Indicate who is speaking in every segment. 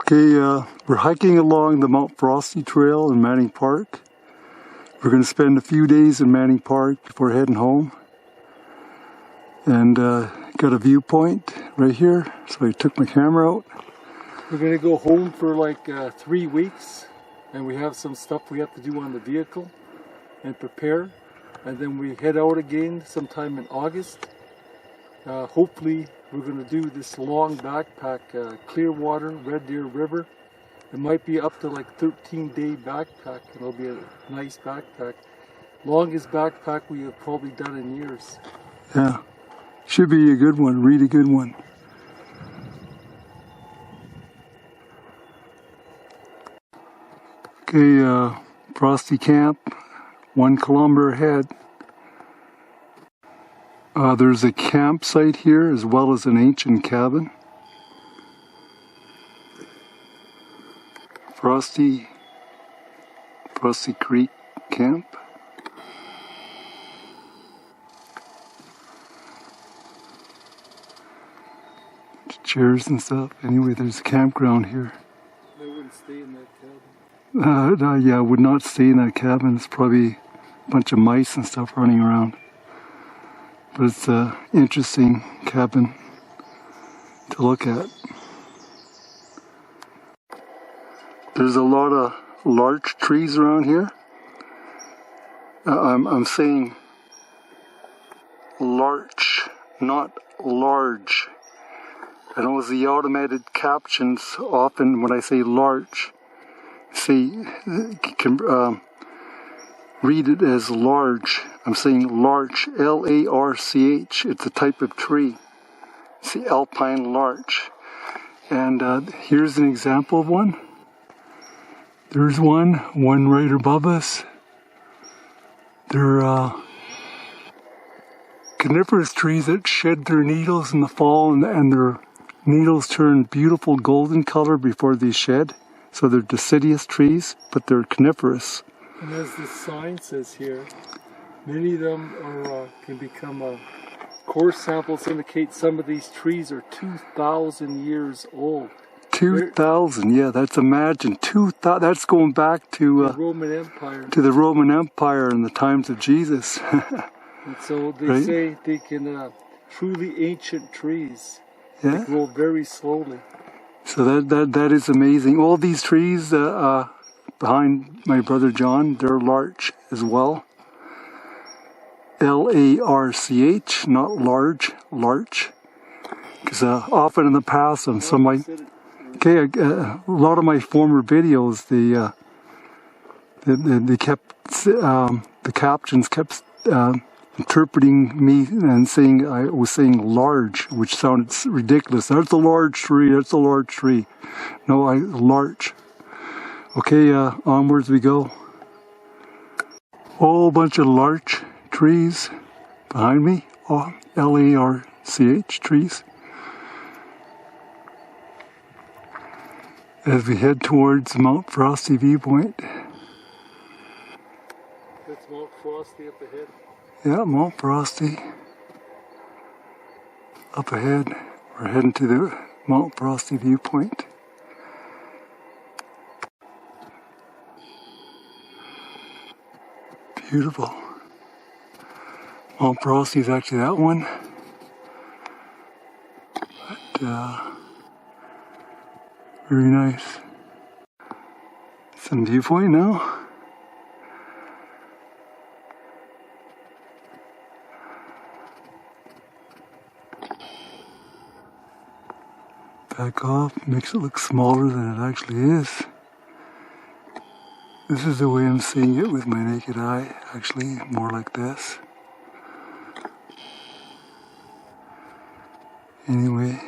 Speaker 1: Okay, we're hiking along the Mount Frosty Trail in Manning Park. We're going to spend a few days in Manning Park before heading home. And got a viewpoint right here, so I took my camera out. We're going to go home for like 3 weeks, and we have some stuff we have to do on the vehicle and prepare. And then we head out again sometime in August. Hopefully we're going to do this long backpack, Clearwater, Red Deer River. It might be up to like 13-day backpack. It'll be a nice backpack. Longest backpack we have probably done in years. Yeah, should be a good one, really good one. Okay, Frosty Camp, 1 kilometer ahead. There's a campsite here as well as an ancient cabin. Frosty Creek Camp. Chairs and stuff. Anyway, there's a campground here. I wouldn't stay in that cabin. Yeah, I would not stay in that cabin. It's probably a bunch of mice and stuff running around. But it's an interesting cabin to look at. There's a lot of larch trees around here. I'm saying larch, not large. I know the automated captions often when I say larch, say can read it as large. I'm saying larch, L-A-R-C-H. It's a type of tree. It's the alpine larch. And here's an example of one. There's one right above us. They're coniferous trees that shed their needles in the fall, and their needles turn beautiful golden color before they shed. So they're deciduous trees, but they're coniferous. And as the sign says here, many of them are can become core samples indicate some of these trees are 2,000 years old. 2,000, yeah, that's imagine 2,000. That's going back to the Roman Empire. To the Roman Empire in the times of Jesus. And so they say they can truly ancient trees. Yeah. They grow very slowly. So that is amazing. All these trees behind my brother John, they're larch as well. L-A-R-C-H, not large, larch. Because often in the past on some of my... Okay, a lot of my former videos, they kept, the captions kept interpreting me and saying I was saying large, which sounded ridiculous. That's a large tree, that's a large tree. No, larch. Okay, onwards we go. Whole bunch of larch trees behind me, L-A-R-C-H, trees. As we head towards Mount Frosty viewpoint. That's Mount Frosty up ahead. Yeah, Mount Frosty up ahead. We're heading to the Mount Frosty viewpoint. Beautiful. Mount Frosty is actually that one. But, very nice. Some viewpoint now. Back off, makes it look smaller than it actually is. This is the way I'm seeing it with my naked eye, actually, more like this. Anyway.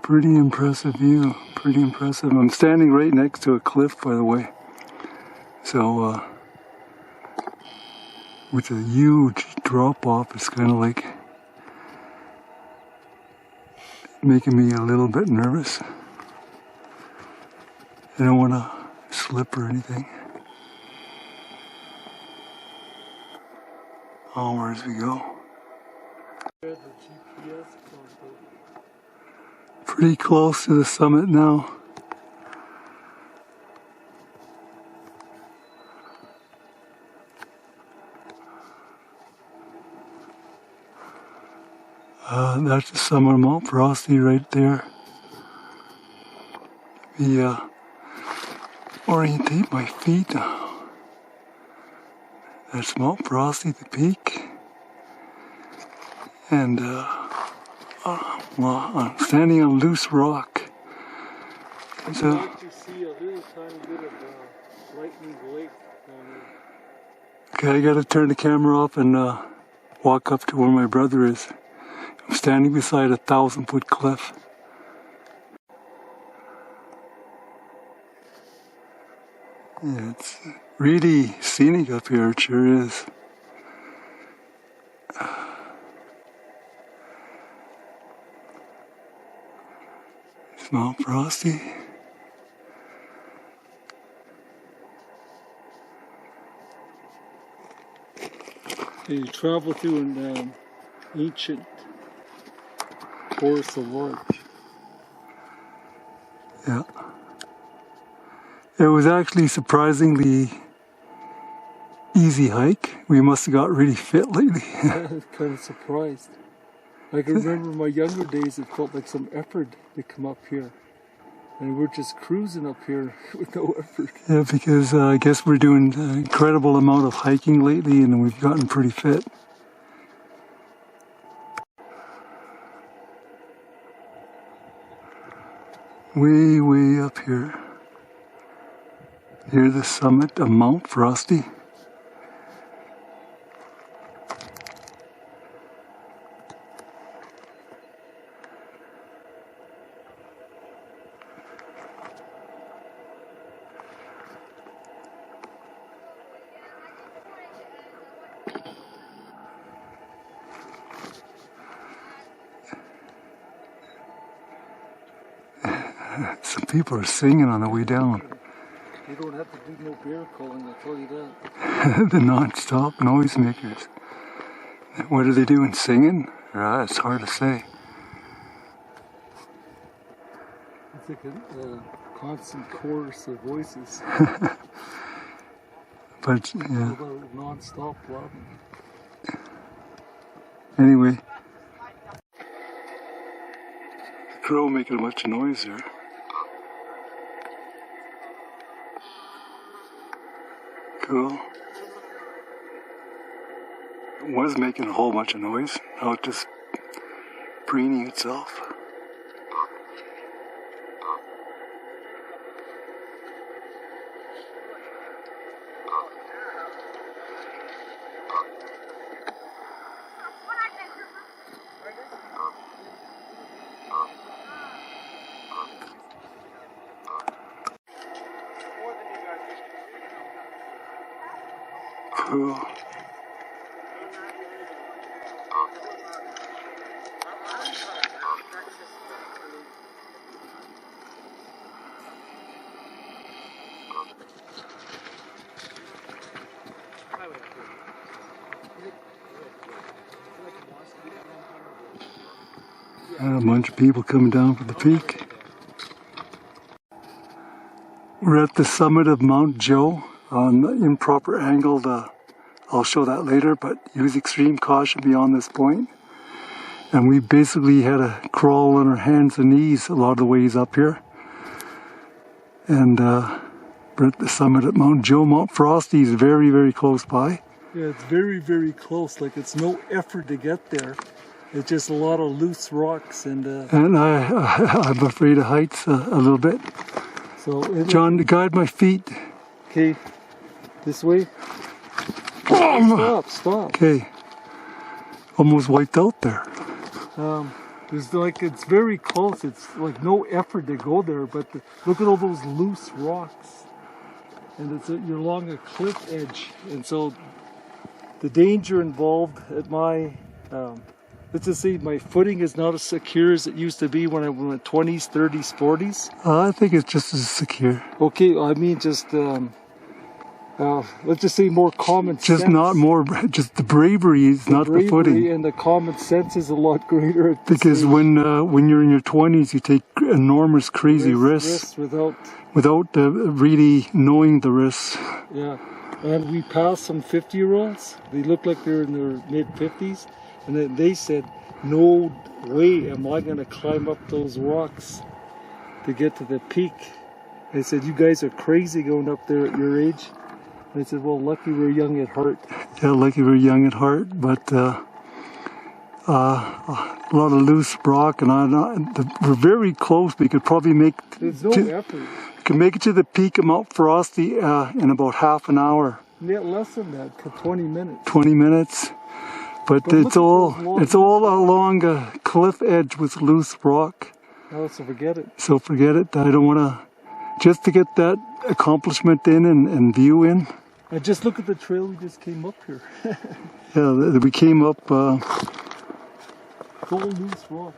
Speaker 1: Pretty impressive view, pretty impressive. I'm standing right next to a cliff, by the way. So, with a huge drop off, it's kind of like making me a little bit nervous. I don't want to slip or anything. Onward as we go. Pretty close to the summit now. That's the summit of Mount Frosty right there. Orientate my feet now. That's Mount Frosty, the peak. And well, I'm standing on loose rock. So,
Speaker 2: I'd like to see a little tiny bit of lightning lake down there.
Speaker 1: okay, I gotta turn the camera off and walk up to where my brother is. I'm standing beside a 1,000-foot cliff. Yeah, it's really scenic up here, it sure is. It's Mount Frosty.
Speaker 2: You travel through an ancient forest of larch.
Speaker 1: Yeah. It was actually surprisingly easy hike. We must have got really fit lately.
Speaker 2: I was kind of surprised. I can remember my younger days, it felt like some effort to come up here. And we're just cruising up here with no effort.
Speaker 1: Yeah, because I guess we're doing an incredible amount of hiking lately and we've gotten pretty fit. Way, way up here. Near the summit of Mount Frosty. Some people are singing on the way down.
Speaker 2: You don't have to do no bear calling, I'll tell you that.
Speaker 1: The non-stop noisemakers. What are they doing? Singing? It's hard to say.
Speaker 2: It's like a constant chorus of voices.
Speaker 1: But yeah.
Speaker 2: Non-stop blabbing.
Speaker 1: Anyway. The crow making a bunch of noise there. Cool. It was making a whole bunch of noise. Now it's just preening itself. Cool. And a bunch of people coming down from the peak. We're at the summit of Mount Joe on the improper angle. I'll show that later, but use extreme caution beyond this point. And we basically had to crawl on our hands and knees a lot of the ways up here. And we're at the summit at Mount Joe. Mount Frosty is very, very close by.
Speaker 2: Yeah, it's very, very close. Like, it's no effort to get there. It's just a lot of loose rocks and
Speaker 1: I'm afraid of heights a little bit.
Speaker 2: So
Speaker 1: John, guide my feet.
Speaker 2: Okay, this way. Stop.
Speaker 1: Okay. Almost wiped out there.
Speaker 2: There's like, it's very close. It's like no effort to go there, but look at all those loose rocks. And you're along a cliff edge. And so the danger involved at my, let's just say my footing is not as secure as it used to be when I went 20s, 30s, 40s.
Speaker 1: I think it's just as secure.
Speaker 2: Okay, I mean just, let's just say more common sense.
Speaker 1: Just not more, just the bravery is not the footing.
Speaker 2: And the common sense is a lot greater at this
Speaker 1: Because
Speaker 2: age.
Speaker 1: when you're in your 20s, you take enormous, crazy risks without really knowing the risks.
Speaker 2: Yeah, and we passed some 50-year-olds. They looked like they're in their mid-50s, and then they said, "No way am I going to climb up those rocks to get to the peak." They said, "You guys are crazy going up there at your age." And I said, "Well, lucky we're young at heart."
Speaker 1: Yeah, lucky we're young at heart, but a lot of loose rock, and we're very close. We could probably make
Speaker 2: There's no effort.
Speaker 1: can make it to the peak of Mount Frosty in about half an hour.
Speaker 2: Yeah, less than that, for 20 minutes.
Speaker 1: 20 minutes. But it's all along a cliff edge with loose rock.
Speaker 2: Oh, so forget it.
Speaker 1: So forget it. I don't want to, just to get that accomplishment in and view in.
Speaker 2: And just look at the trail we just came up here.
Speaker 1: Yeah, we came up.
Speaker 2: It's all loose rock.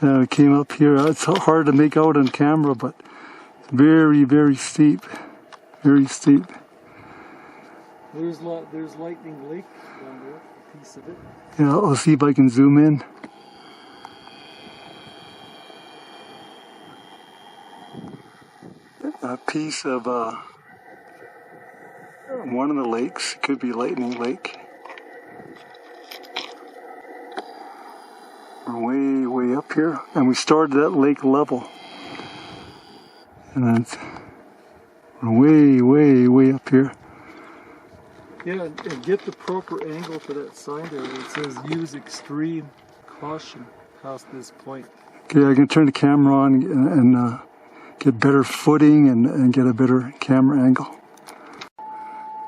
Speaker 1: We came up here. It's hard to make out on camera, but very, very steep. Very steep.
Speaker 2: There's Lightning Lake down there, a piece of it.
Speaker 1: Yeah, I'll see if I can zoom in. A piece of one of the lakes. It could be Lightning Lake. We're way up here, and we started at lake level. And we're way up here.
Speaker 2: Yeah, and get the proper angle for that sign there. It says use extreme caution past this point.
Speaker 1: Okay, I can turn the camera on and get better footing and get a better camera angle.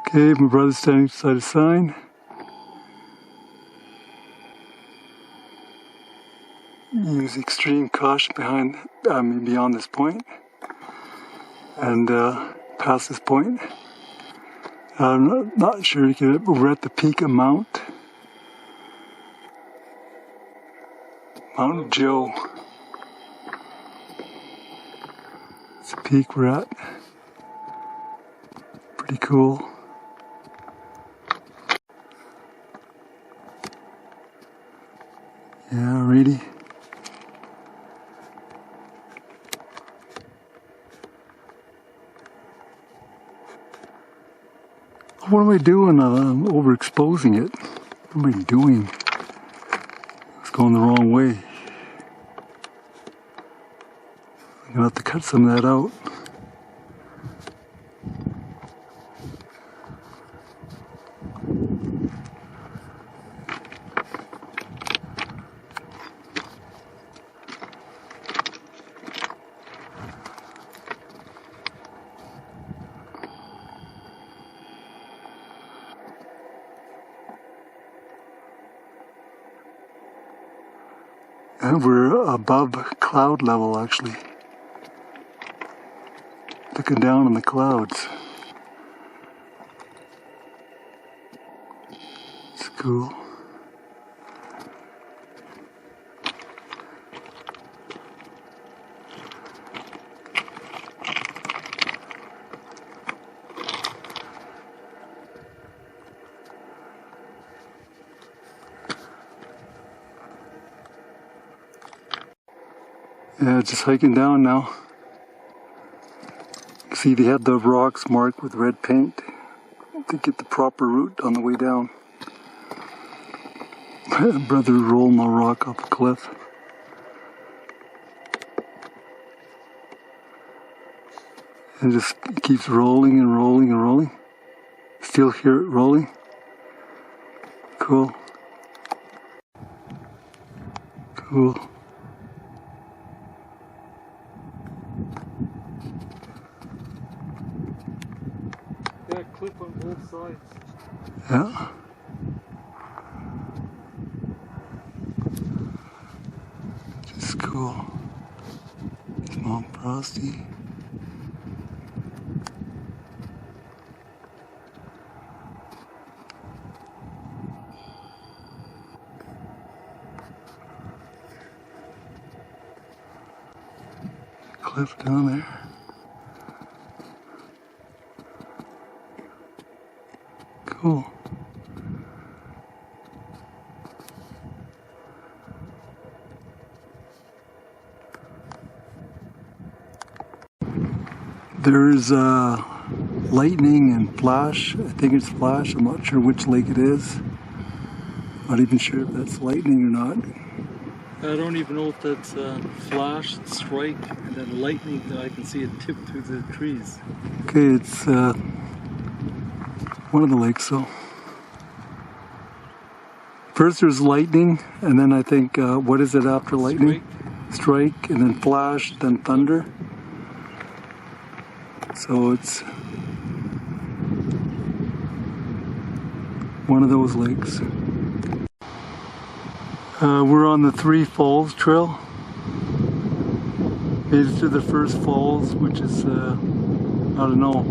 Speaker 1: Okay, my brother's standing beside a sign. Use extreme caution beyond this point and past this point. I'm not sure you can, but we're at the peak of Mount Joe. It's the peak we're at. Pretty cool. Yeah, really. What am I doing? I'm overexposing it. What am I doing? It's going the wrong way. I'm gonna have to cut some of that out. And we're above cloud level, actually. Looking down on the clouds. It's cool. Yeah, just hiking down now. See, they had the rocks marked with red paint to get the proper route on the way down. Brother rolling a rock off a cliff. And it just keeps rolling and rolling and rolling. Still hear it rolling. Cool. Cool.
Speaker 2: Yeah, cliff on both sides.
Speaker 1: Yeah. Just cool. It's Mount Frosty. Cliff down there. There's lightning and flash. I think it's flash. I'm not sure which lake it is. Not even sure if that's lightning or not.
Speaker 2: I don't even know if that's flash, strike, and then lightning that I can see it tip through the trees.
Speaker 1: Okay, it's one of the lakes, so. First there's lightning, and then I think, what is it after lightning? Strike, and then flash, then thunder. So it's one of those lakes. We're on the Three Falls Trail. Made it to the first falls, which is, I don't know,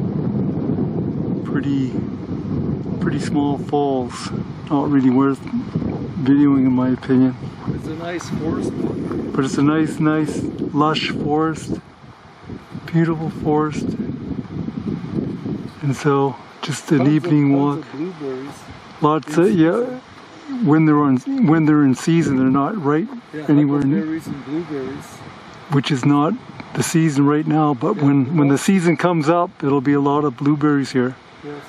Speaker 1: pretty small falls. Not really worth videoing in my opinion.
Speaker 2: It's a nice forest.
Speaker 1: But it's a nice, lush forest. Beautiful forest. And so, just an evening walk.
Speaker 2: Of blueberries.
Speaker 1: Lots of, yeah. When they're in season, they're not right anywhere near.
Speaker 2: Huckleberries and blueberries.
Speaker 1: Which is not the season right now, but when the season comes up, it'll be a lot of blueberries here.
Speaker 2: Yes.